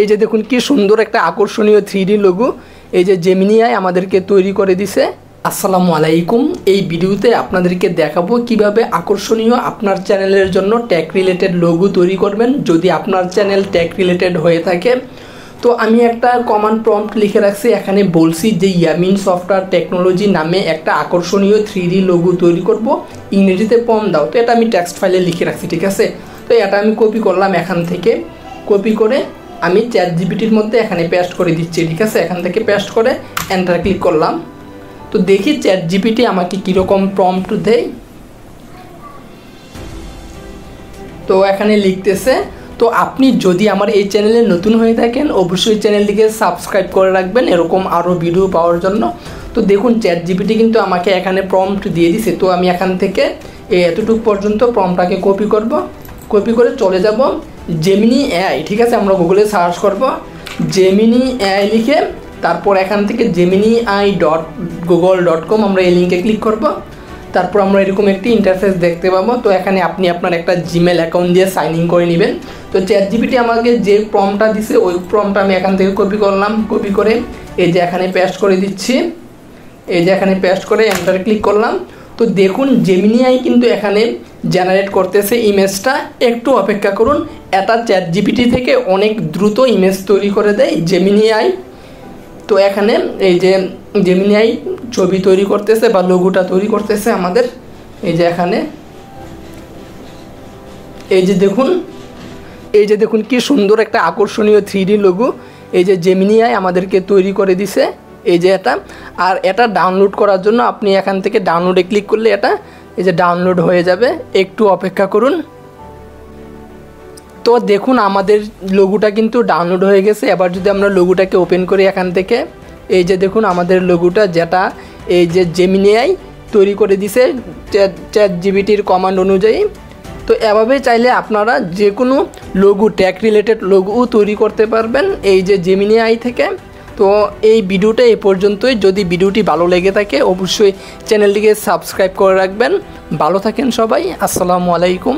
এই যে দেখুন কি সুন্দর একটা আকর্ষণীয় 3D লোগো এই যে জেমিনি আই আমাদেরকে তৈরি করে দিয়েছে। আসসালামু আলাইকুম। এই ভিডিওতে আপনাদেরকে দেখাবো কিভাবে আকর্ষণীয় আপনার চ্যানেলের জন্য ট্যাগ রিলেটেড লোগো তৈরি করবেন। যদি আপনার চ্যানেল ট্যাগ রিলেটেড হয়ে থাকে তো আমি একটা কমান্ড প্রম্পট লিখে রাখছি, এখানে বলছি যে ইয়ামিন সফটওয়্যার টেকনোলজি নামে একটা আকর্ষণীয় 3D লোগো তৈরি করব, ইংরেজিতে প্রম্পট দাও। তো এটা আমি টেক্সট ফাইলে লিখে রাখছি, ঠিক আছে। তো এটা আমি কপি করলাম, এখান থেকে কপি করে আমি চ্যাট জিপিটির মধ্যে এখানে পেস্ট করে দিচ্ছি, ঠিক আছে। এখান থেকে পেস্ট করে এন্টার ক্লিক করলাম। তো দেখি চ্যাট জিপিটি আমাকে কীরকম প্রম্পট দেয়। তো এখানে লিখতেছে। তো আপনি যদি আমার এই চ্যানেলে নতুন হয়ে থাকেন অবশ্যই চ্যানেলটিকে সাবস্ক্রাইব করে রাখবেন এরকম আরও ভিডিও পাওয়ার জন্য। তো দেখুন চ্যাট জিপিটি কিন্তু আমাকে এখানে প্রম্পট দিয়ে দিছে। তো আমি এখান থেকে এতটুকু পর্যন্ত প্রম্পটটাকে কপি করব, কপি করে চলে যাব জেমিনি এআই, ঠিক আছে। আমরা গুগলে সার্চ করব জেমিনি এআই লিখে, তারপর এখান থেকে gemini.google.com আমরা এই লিঙ্কে ক্লিক করব। তারপর আমরা এরকম একটি ইন্টারফেস দেখতে পাবো। তো এখানে আপনি আপনার একটা জিমেল অ্যাকাউন্ট দিয়ে সাইন ইন করে নেবেন। তো চ্যাট জিপিটি আমাকে যে প্রম্পটটা দিছে ওই প্রম্পটটা আমি এখান থেকে কপি করলাম, কপি করে এই যে এখানে পেস্ট করে দিচ্ছি, এই যে এখানে পেস্ট করে এন্টার ক্লিক করলাম। তো দেখুন জেমিনি আই কিন্তু এখানে জেনারেট করতেছে ইমেজটা। একটু অপেক্ষা করুন, এটা চ্যাট জিপিটি থেকে অনেক দ্রুত ইমেজ তৈরি করে দেয় জেমিনি আই। তো এখানে এই যে জেমিনি আই ছবি তৈরি করতেছে বা লোগোটা তৈরি করতেছে আমাদের। এই যে এখানে এই যে দেখুন কি সুন্দর একটা আকর্ষণীয় 3D লোগো এই যে জেমিনি আই আমাদেরকে তৈরি করে দিছে। এই যে এটা, আর এটা ডাউনলোড করার জন্য আপনি এখান থেকে ডাউনলোডে ক্লিক করলে এটা এই যে ডাউনলোড হয়ে যাবে। একটু অপেক্ষা করুন। তো দেখুন আমাদের লোগোটা কিন্তু ডাউনলোড হয়ে গেছে। এবার যদি আমরা লোগোটাকে ওপেন করি এখান থেকে, এই যে দেখুন আমাদের লোগোটা যেটা এই যে জেমিনি আই তৈরি করে দিছে চ্যাট জিপিটির কমান্ড অনুযায়ী। তো এভাবে চাইলে আপনারা যে কোনো লোগো ট্যাগ রিলেটেড লোগো তৈরি করতে পারবেন এই যে জেমিনি আই থেকে। তো এই ভিডিওটা এই পর্যন্তই। যদি ভিডিওটি ভালো লেগে থাকে অবশ্যই চ্যানেলটিকে সাবস্ক্রাইব করে রাখবেন। ভালো থাকেন সবাই, আসসালামু আলাইকুম।